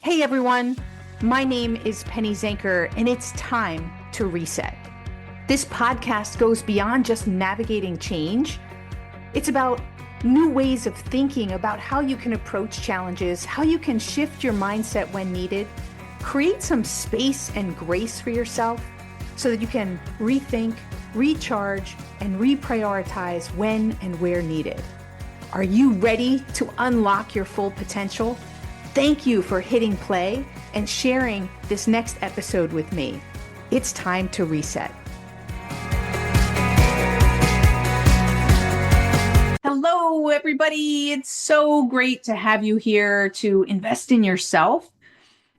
Hey everyone, my name is Penny Zanker, and it's time to reset. This podcast goes beyond just navigating change. It's about new ways of thinking about how you can approach challenges, how you can shift your mindset when needed, create some space and grace for yourself so that you can rethink, recharge, and reprioritize when and where needed. Are you ready to unlock your full potential? Thank you for hitting play and sharing this next episode with me. It's time to reset. Hello, everybody. It's so great to have you here to invest in yourself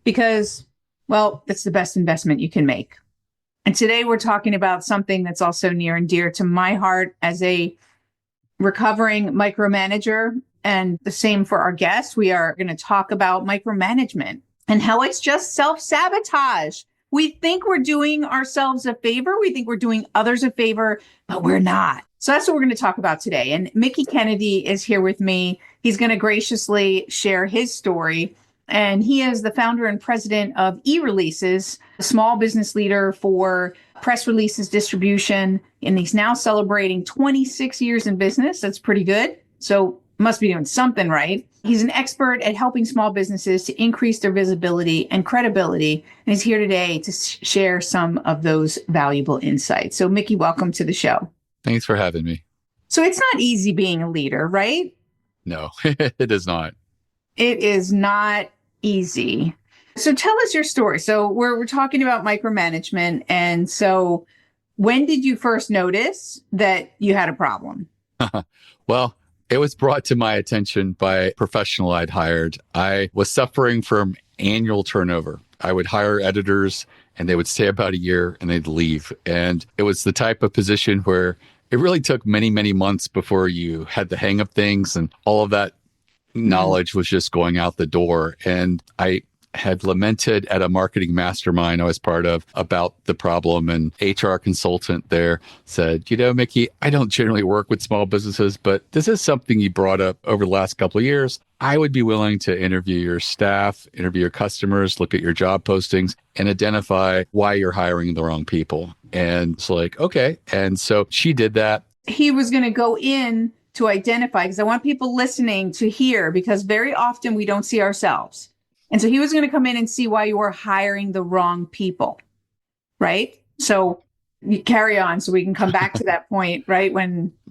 because, well, it's the best investment you can make. And today we're talking about something that's also near and dear to my heart as a recovering micromanager. And the same for our guests. We are going to talk about micromanagement and how it's just self-sabotage. We think we're doing ourselves a favor. We think we're doing others a favor, but we're not. So that's what we're going to talk about today. And Mickey Kennedy is here with me. He's going to graciously share his story. And he is the founder and president of eReleases, a small business leader for press releases distribution. And he's now celebrating 26 years in business. That's pretty good. So must be doing something right. He's an expert at helping small businesses to increase their visibility and credibility. And he's here today to share some of those valuable insights. So Mickey, welcome to the show. Thanks for having me. So it's not easy being a leader, right? No, it is not. It is not easy. So tell us your story. So we're talking about micromanagement. And so when did you first notice that you had a problem? Well, it was brought to my attention by a professional I'd hired. I was suffering from annual turnover. I would hire editors and they would stay about a year and they'd leave. And it was the type of position where it really took many, many months before you had the hang of things, and all of that knowledge was just going out the door. And I had lamented at a marketing mastermind I was part of about the problem, and HR consultant there said, Mickey, I don't generally work with small businesses, but this is something you brought up over the last couple of years. I would be willing to interview your staff, interview your customers, look at your job postings, and identify why you're hiring the wrong people. And it's like, okay. And so she did that. He was going to go in to identify, because I want people listening to hear, because very often we don't see ourselves. And so he was going to come in and see why you were hiring the wrong people, right? So you carry on so we can come back to that point, right?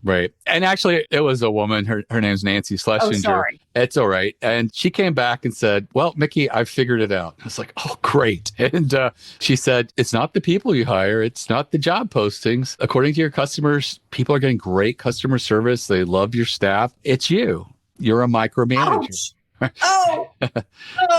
Right. And actually, it was a woman. Her name's Nancy Schlesinger. Oh, sorry. It's all right. And she came back and said, well, Mickey, I've figured it out. I was like, oh, great. And she said, it's not the people you hire. It's not the job postings. According to your customers, people are getting great customer service. They love your staff. It's you. You're a micromanager. Ouch. Oh,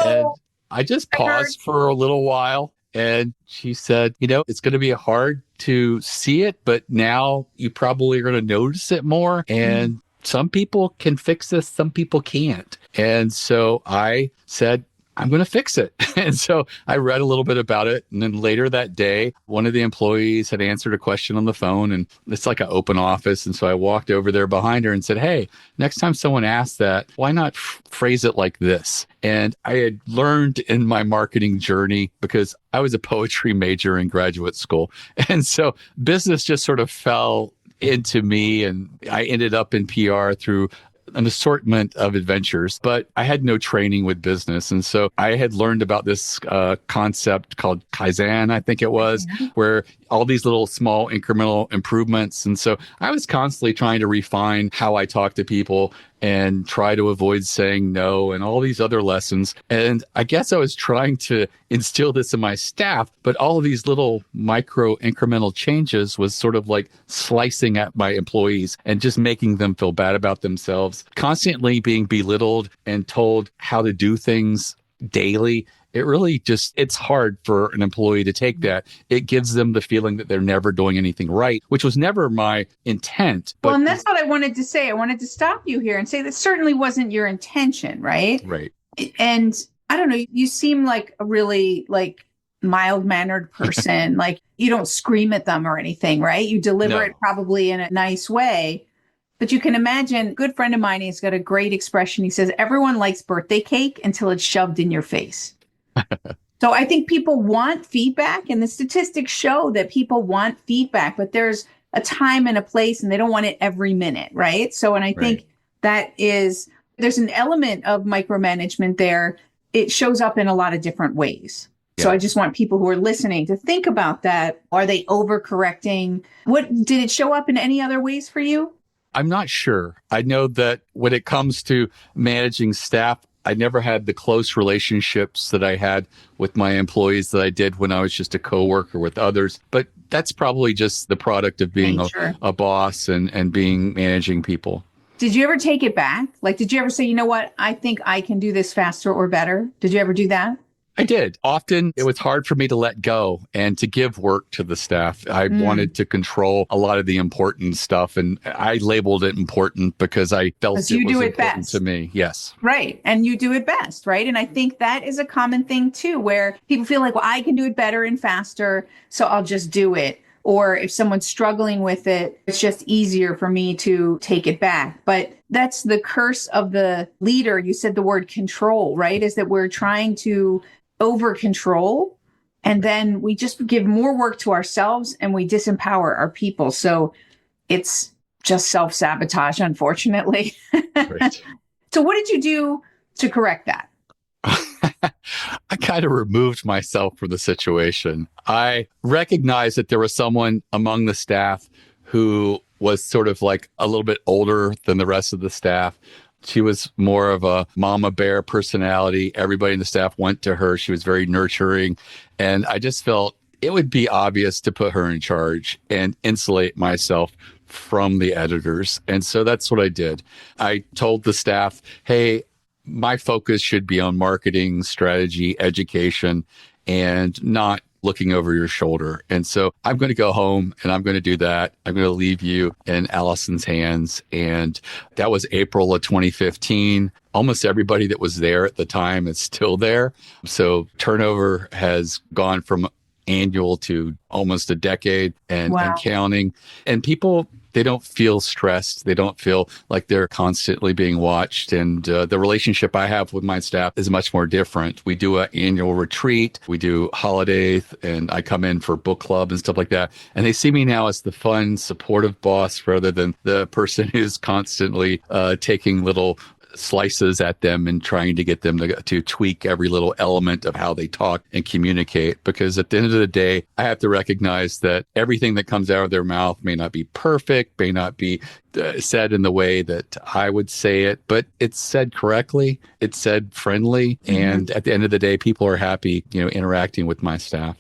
and I just paused for a little while, and she said, it's going to be hard to see it, but now you probably are going to notice it more. And some people can fix this, some people can't. And so I said, I'm going to fix it. And so I read a little bit about it. And then later that day, one of the employees had answered a question on the phone, and it's like an open office. And so I walked over there behind her and said, hey, next time someone asks that, why not phrase it like this? And I had learned in my marketing journey, because I was a poetry major in graduate school. And so business just sort of fell into me, and I ended up in PR through an assortment of adventures, but I had no training with business. And so I had learned about this concept called Kaizen, I think it was, where all these little small incremental improvements. And so I was constantly trying to refine how I talk to people and try to avoid saying no and all these other lessons. And I guess I was trying to instill this in my staff, but all of these little micro incremental changes was sort of like slicing at my employees and just making them feel bad about themselves, constantly being belittled and told how to do things daily. It really it's hard for an employee to take that. It gives them the feeling that they're never doing anything right, which was never my intent. But, well, and that's what I wanted to say. I wanted to stop you here and say that certainly wasn't your intention, right? Right. And I don't know, you seem like a really mild-mannered person. Like you don't scream at them or anything, right? You deliver it probably in a nice way. But you can imagine, a good friend of mine, he's got a great expression. He says, everyone likes birthday cake until it's shoved in your face. So I think people want feedback, and the statistics show that people want feedback, but there's a time and a place, and they don't want it every minute, right? So, and I Right. think that is, there's an element of micromanagement there. It shows up in a lot of different ways. So Yeah. I just want people who are listening to think about that. Are they overcorrecting? What did it show up in any other ways for you? I'm not sure. I know that when it comes to managing staff, I never had the close relationships that I had with my employees that I did when I was just a coworker with others. But that's probably just the product of being Nature. a boss and being managing people. Did you ever take it back? Like, did you ever say, you know what? I think I can do this faster or better? Did you ever do that? I did. Often it was hard for me to let go and to give work to the staff. I Mm. wanted to control a lot of the important stuff, and I labeled it important because I felt Because it you was do it important to best. me. Yes. Right. And you do it best. Right. And I think that is a common thing too, where people feel like, well, I can do it better and faster. So I'll just do it. Or if someone's struggling with it, it's just easier for me to take it back. But that's the curse of the leader. You said the word control, right? Is that we're trying to over control. And then we just give more work to ourselves and we disempower our people. So it's just self sabotage, unfortunately. Right. So, what did you do to correct that? I kind of removed myself from the situation. I recognized that there was someone among the staff who was sort of like a little bit older than the rest of the staff. She was more of a mama bear personality. Everybody in the staff went to her. She was very nurturing. And I just felt it would be obvious to put her in charge and insulate myself from the editors. And so that's what I did. I told the staff, hey, my focus should be on marketing, strategy, education, and not looking over your shoulder. And so I'm going to go home and I'm going to do that. I'm going to leave you in Allison's hands. And that was April of 2015. Almost everybody that was there at the time is still there. So turnover has gone from annual to almost a decade and Wow. counting. And people, they don't feel stressed. They don't feel like they're constantly being watched. And the relationship I have with my staff is much more different. We do an annual retreat. We do holidays, and I come in for book club and stuff like that. And they see me now as the fun, supportive boss rather than the person who's constantly taking little slices at them and trying to get them to tweak every little element of how they talk and communicate. Because at the end of the day, I have to recognize that everything that comes out of their mouth may not be perfect, may not be said in the way that I would say it, but it's said correctly, it's said friendly. Mm-hmm. And at the end of the day, people are happy, interacting with my staff.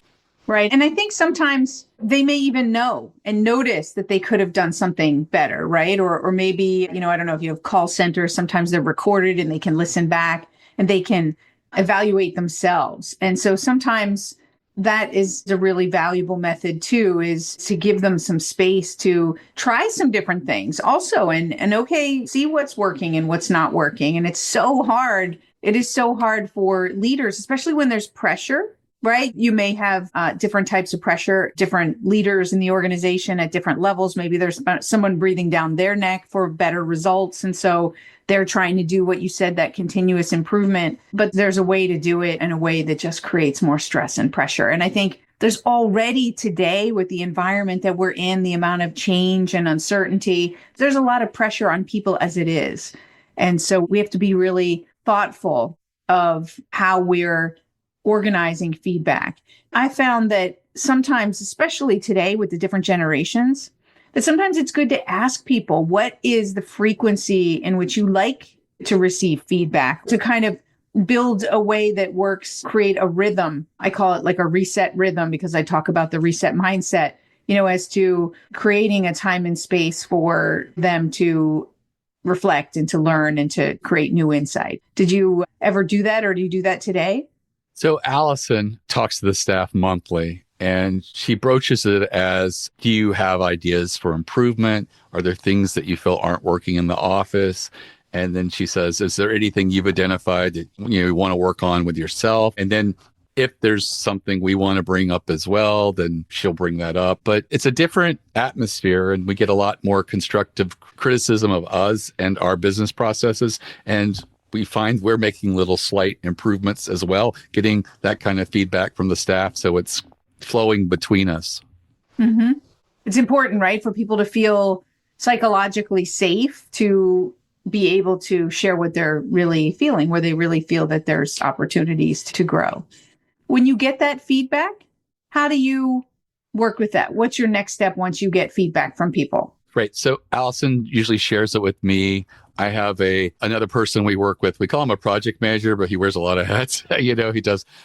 Right. And I think sometimes they may even know and notice that they could have done something better, right? Or maybe, I don't know if you have call centers, sometimes they're recorded and they can listen back and they can evaluate themselves. And so sometimes that is a really valuable method too, is to give them some space to try some different things also and okay, see what's working and what's not working. And it's so hard. It is so hard for leaders, especially when there's pressure, right? You may have different types of pressure, different leaders in the organization at different levels. Maybe there's someone breathing down their neck for better results. And so they're trying to do what you said, that continuous improvement, but there's a way to do it in a way that just creates more stress and pressure. And I think there's already today, with the environment that we're in, the amount of change and uncertainty, there's a lot of pressure on people as it is. And so we have to be really thoughtful of how we're organizing feedback. I found that sometimes, especially today with the different generations, that sometimes it's good to ask people, what is the frequency in which you like to receive feedback, to kind of build a way that works, create a rhythm. I call it like a reset rhythm because I talk about the reset mindset, as to creating a time and space for them to reflect and to learn and to create new insight. Did you ever do that, or do you do that today? So Allison talks to the staff monthly, and she broaches it as, do you have ideas for improvement? Are there things that you feel aren't working in the office? And then she says, is there anything you've identified that you want to work on with yourself? And then if there's something we want to bring up as well, then she'll bring that up. But it's a different atmosphere, and we get a lot more constructive criticism of us and our business processes. And we find we're making little slight improvements as well, getting that kind of feedback from the staff. So it's flowing between us. Mm-hmm. It's important, right, for people to feel psychologically safe to be able to share what they're really feeling, where they really feel that there's opportunities to grow. When you get that feedback, how do you work with that? What's your next step once you get feedback from people? Right. So Allison usually shares it with me. I have another person we work with. We call him a project manager, but he wears a lot of hats. He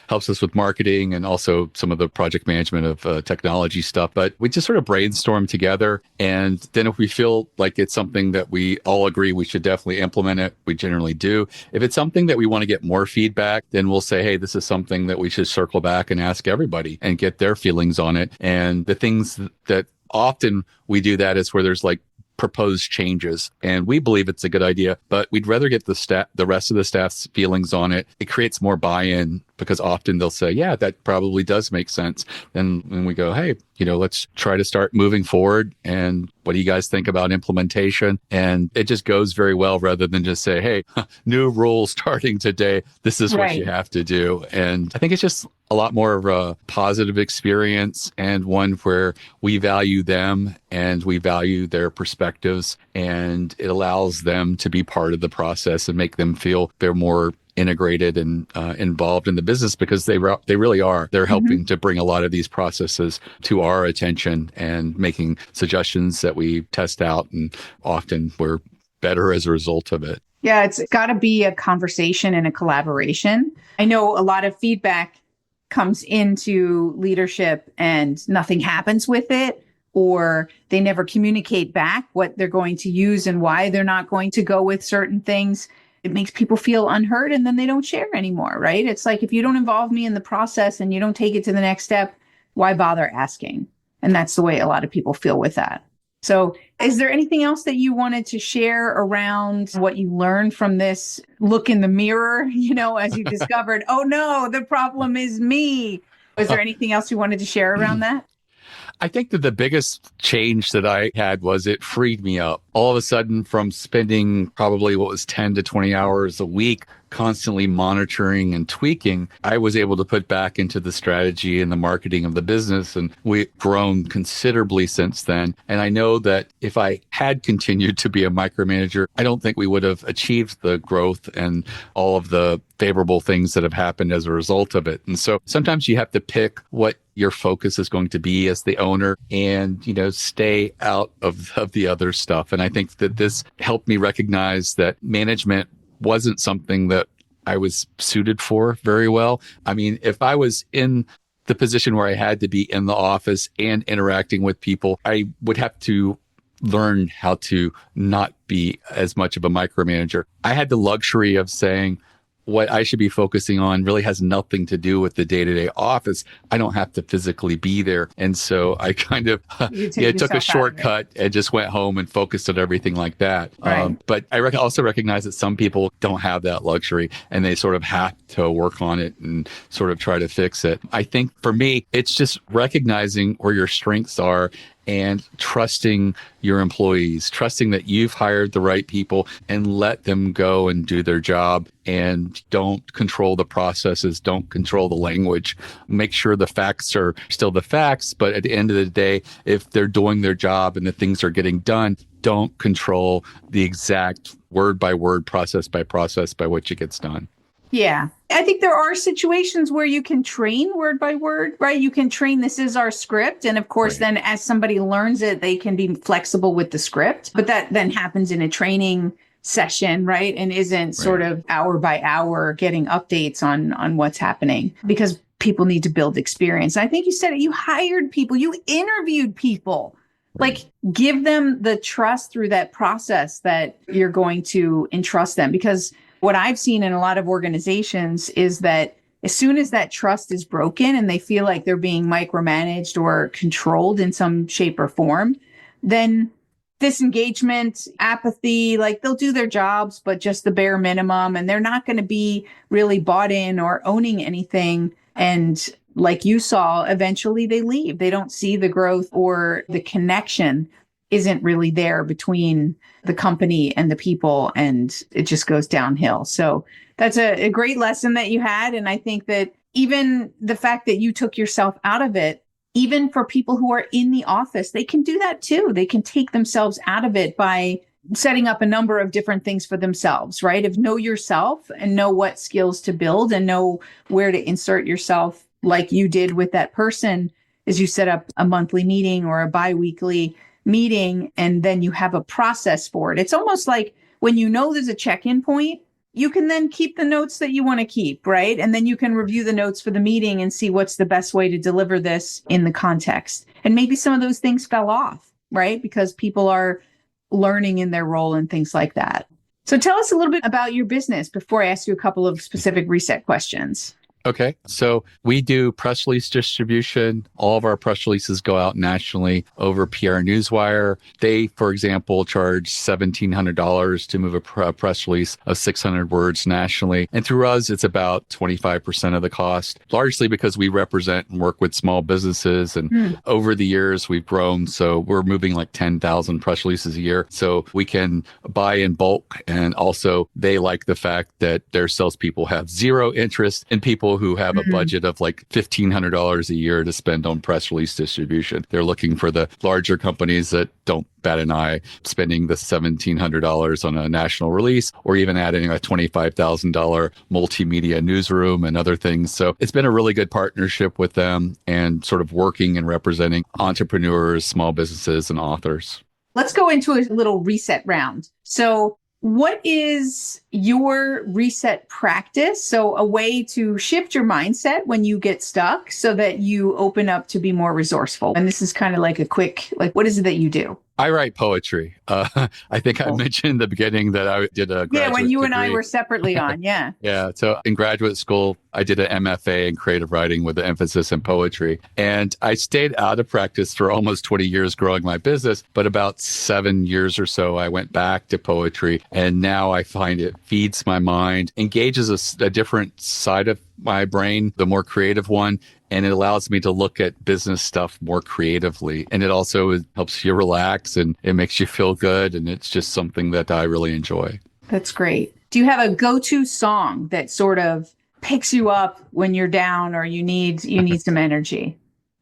helps us with marketing and also some of the project management of technology stuff. But we just sort of brainstorm together. And then if we feel like it's something that we all agree we should definitely implement it, we generally do. If it's something that we want to get more feedback, then we'll say, hey, this is something that we should circle back and ask everybody and get their feelings on it. And the things that often we do that is where there's like proposed changes, and we believe it's a good idea, but we'd rather get the rest of the staff's feelings on it. It creates more buy-in because often they'll say, yeah, that probably does make sense. Then when we go, hey, let's try to start moving forward. And what do you guys think about implementation? And it just goes very well rather than just say, hey, new rule starting today. This is what you have to do. And I think it's just a lot more of a positive experience and one where we value them and we value their perspectives, and it allows them to be part of the process and make them feel they're more integrated and involved in the business, because they really are. They're helping to bring a lot of these processes to our attention and making suggestions that we test out, and often we're better as a result of it. Yeah, it's got to be a conversation and a collaboration. I know a lot of feedback comes into leadership and nothing happens with it, or they never communicate back what they're going to use and why they're not going to go with certain things. It makes people feel unheard, and then they don't share anymore, right? It's like, if you don't involve me in the process and you don't take it to the next step, why bother asking? And that's the way a lot of people feel with that. So is there anything else that you wanted to share around what you learned from this look in the mirror, as you discovered, oh no, the problem is me? Was there anything else you wanted to share around that? I think that the biggest change that I had was it freed me up. All of a sudden, from spending probably 10 to 20 hours a week constantly monitoring and tweaking, I was able to put back into the strategy and the marketing of the business. And we've grown considerably since then. And I know that if I had continued to be a micromanager, I don't think we would have achieved the growth and all of the favorable things that have happened as a result of it. And so sometimes you have to pick what your focus is going to be as the owner and, stay out of the other stuff. And I think that this helped me recognize that management wasn't something that I was suited for very well. I mean, if I was in the position where I had to be in the office and interacting with people, I would have to learn how to not be as much of a micromanager. I had the luxury of saying, what I should be focusing on really has nothing to do with the day-to-day office. I don't have to physically be there. And so I kind of took a shortcut and just went home and focused on everything like that. Right. But I also recognize that some people don't have that luxury and they sort of have to work on it and sort of try to fix it. I think for me, it's just recognizing where your strengths are and trusting your employees, trusting that you've hired the right people, and let them go and do their job, and don't control the processes, don't control the language. Make sure the facts are still the facts, but at the end of the day, if they're doing their job and the things are getting done, don't control the exact word by word, process by which it gets done. Yeah. I think there are situations where you can train word by word, right? You can train, this is our script. And of course, then as somebody learns it, they can be flexible with the script. But that then happens in a training session, right? And isn't sort of hour by hour getting updates on what's happening, because people need to build experience. I think you said it, you hired people, you interviewed people. Like, give them the trust through that process that you're going to entrust them. Because what I've seen in a lot of organizations is that as soon as that trust is broken and they feel like they're being micromanaged or controlled in some shape or form, then disengagement, apathy, like they'll do their jobs, but just the bare minimum, and they're not going to be really bought in or owning anything. And like you saw, eventually they leave. They don't see the growth or the connection isn't really there between the company and the people, and it just goes downhill. So that's a great lesson that you had. And I think that even the fact that you took yourself out of it, even for people who are in the office, they can do that too. They can take themselves out of it by setting up a number of different things for themselves, right? If know yourself and know what skills to build and know where to insert yourself, like you did with that person, is you set up a monthly meeting or a bi-weekly meeting, and then you have a process for it. It's almost like when you know there's a check-in point, you can then keep the notes that you want to keep, right? And then you can review the notes for the meeting and see what's the best way to deliver this in the context. And maybe some of those things fell off, right? Because people are learning in their role and things like that. So tell us a little bit about your business before I ask you a couple of specific reset questions. Okay. So we do press release distribution. All of our press releases go out nationally over PR Newswire. They, for example, charge $1,700 to move a press release of 600 words nationally. And through us, it's about 25% of the cost, largely because we represent and work with small businesses. And over the years, we've grown. So we're moving like 10,000 press releases a year. So we can buy in bulk. And also, they like the fact that their salespeople have zero interest in people who have a budget of like $1,500 a year to spend on press release distribution. They're looking for the larger companies that don't bat an eye spending the $1,700 on a national release, or even adding a $25,000 multimedia newsroom and other things. So it's been a really good partnership with them and sort of working and representing entrepreneurs, small businesses, and authors. Let's go into a little reset round. So what is your reset practice? So a way to shift your mindset when you get stuck so that you open up to be more resourceful. And this is kind of like a quick, like, what is it that you do? I write poetry. I think I mentioned in the beginning that I did a graduate when you degree. and I were separately on. Yeah. Yeah. So in graduate school, I did an MFA in creative writing with an emphasis in poetry. And I stayed out of practice for almost 20 years growing my business. But about 7 years or so, I went back to poetry. And now I find it feeds my mind, engages a different side of my brain, the more creative one. And it allows me to look at business stuff more creatively. And it also helps you relax and it makes you feel good. And it's just something that I really enjoy. That's great. Do you have a go-to song that sort of picks you up when you're down or you need some energy?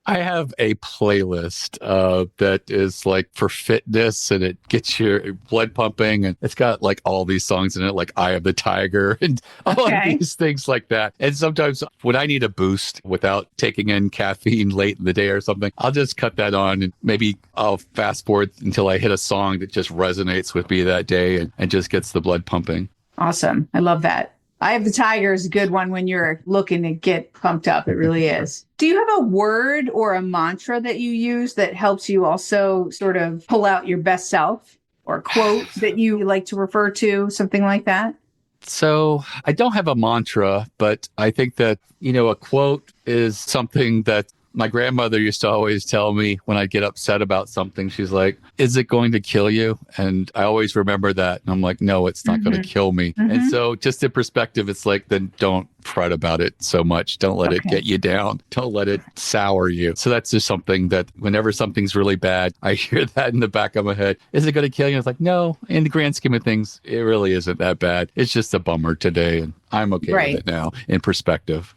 I have a playlist that is like for fitness, and it gets your blood pumping, and it's got like all these songs in it, like Eye of the Tiger and all of these things like that. And sometimes when I need a boost without taking in caffeine late in the day or something, I'll just cut that on and maybe I'll fast forward until I hit a song that just resonates with me that day and just gets the blood pumping. Awesome. I love that. Eye of the Tiger is a good one when you're looking to get pumped up. It really is. Do you have a word or a mantra that you use that helps you also sort of pull out your best self, or a quote that you like to refer to, something like that? So I don't have a mantra, but I think that, a quote is something that my grandmother used to always tell me when I get upset about something. She's like, is it going to kill you? And I always remember that. And I'm like, no, it's not going to kill me. And so just in perspective, it's like, then don't fret about it so much. Don't let it get you down. Don't let it sour you. So that's just something that whenever something's really bad, I hear that in the back of my head. Is it going to kill you? It's like, no, in the grand scheme of things, it really isn't that bad. It's just a bummer today. And I'm okay with it now in perspective.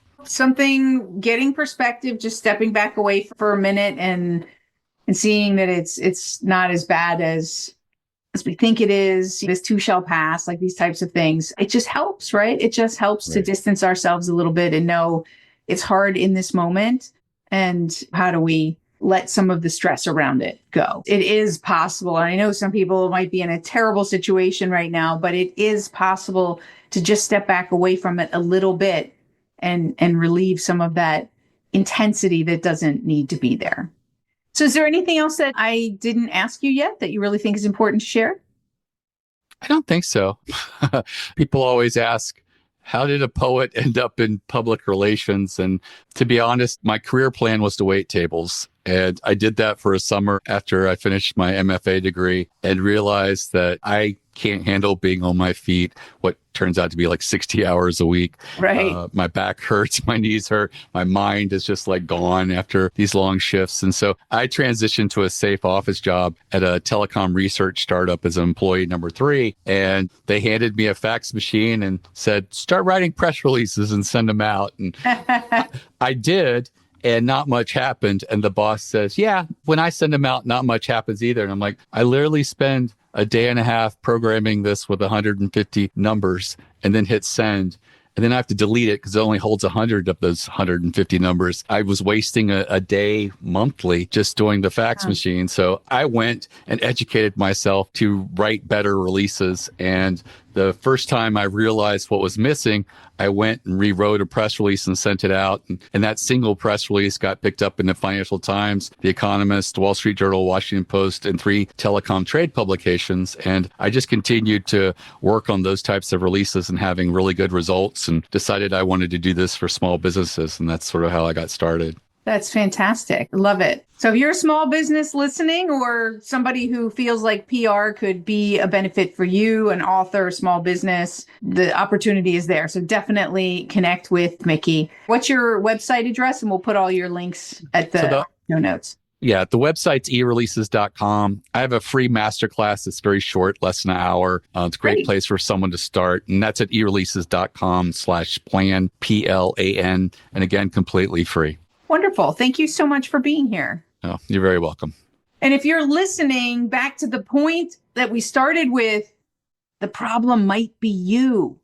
Getting perspective, just stepping back away for a minute and seeing that it's not as bad as we think it is. This too shall pass, like these types of things. It just helps, right? It just helps to distance ourselves a little bit and know it's hard in this moment. And how do we let some of the stress around it go? It is possible. And I know some people might be in a terrible situation right now, but it is possible to just step back away from it a little bit and relieve some of that intensity that doesn't need to be there. So is there anything else that I didn't ask you yet that you really think is important to share? I don't think so. People always ask, how did a poet end up in public relations? And to be honest, my career plan was to wait tables. And I did that for a summer after I finished my MFA degree and realized that I can't handle being on my feet, what turns out to be like 60 hours a week. Right. My back hurts, my knees hurt, my mind is just like gone after these long shifts. And so I transitioned to a safe office job at a telecom research startup as employee number 3. And they handed me a fax machine and said, start writing press releases and send them out. And I did. And not much happened. And the boss says, yeah, when I send them out, not much happens either. And I'm like, I literally spend a day and a half programming this with 150 numbers and then hit send. And then I have to delete it because it only holds 100 of those 150 numbers. I was wasting a day monthly just doing the fax machine. So I went and educated myself to write better releases. And the first time I realized what was missing, I went and rewrote a press release and sent it out. And that single press release got picked up in the Financial Times, The Economist, Wall Street Journal, Washington Post, and 3 telecom trade publications. And I just continued to work on those types of releases and having really good results, and decided I wanted to do this for small businesses. And that's sort of how I got started. That's fantastic. Love it. So if you're a small business listening, or somebody who feels like PR could be a benefit for you, an author, a small business, the opportunity is there. So definitely connect with Mickey. What's your website address? And we'll put all your links at the show notes. Yeah, the website's ereleases.com. I have a free masterclass that's very short, less than an hour. It's a great place for someone to start. And that's at ereleases.com/plan, PLAN. And again, completely free. Wonderful. Thank you so much for being here. Oh, you're very welcome. And if you're listening back to the point that we started with, the problem might be you.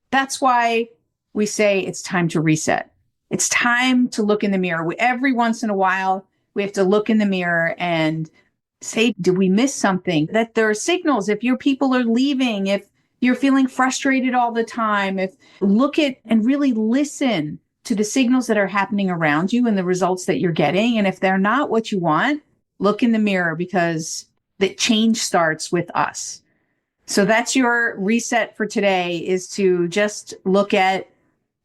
That's why we say it's time to reset. It's time to look in the mirror. Every once in a while, we have to look in the mirror and say, did we miss something? That there are signals. If your people are leaving, if you're feeling frustrated all the time, if look at and really listen to the signals that are happening around you and the results that you're getting. And if they're not what you want, look in the mirror, because the change starts with us. So that's your reset for today, is to just look at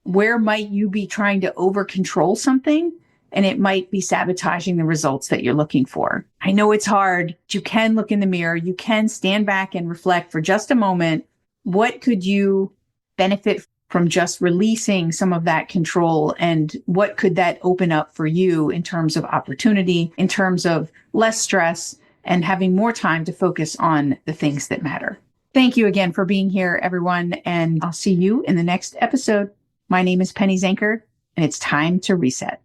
where might you be trying to over control something, and it might be sabotaging the results that you're looking for. I know it's hard. But you can look in the mirror. You can stand back and reflect for just a moment. What could you benefit from just releasing some of that control? And what could that open up for you in terms of opportunity, in terms of less stress, and having more time to focus on the things that matter? Thank you again for being here, everyone. And I'll see you in the next episode. My name is Penny Zanker, and it's time to reset.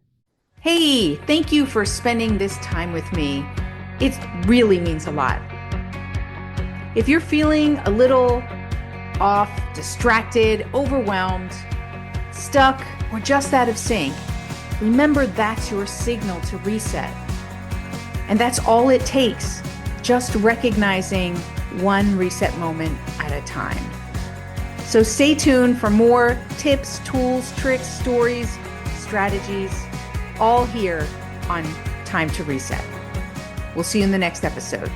Hey, thank you for spending this time with me. It really means a lot. If you're feeling a little off, distracted, overwhelmed, stuck, or just out of sync, remember that's your signal to reset. And that's all it takes, just recognizing one reset moment at a time. So stay tuned for more tips, tools, tricks, stories, strategies, all here on Time to Reset. We'll see you in the next episode.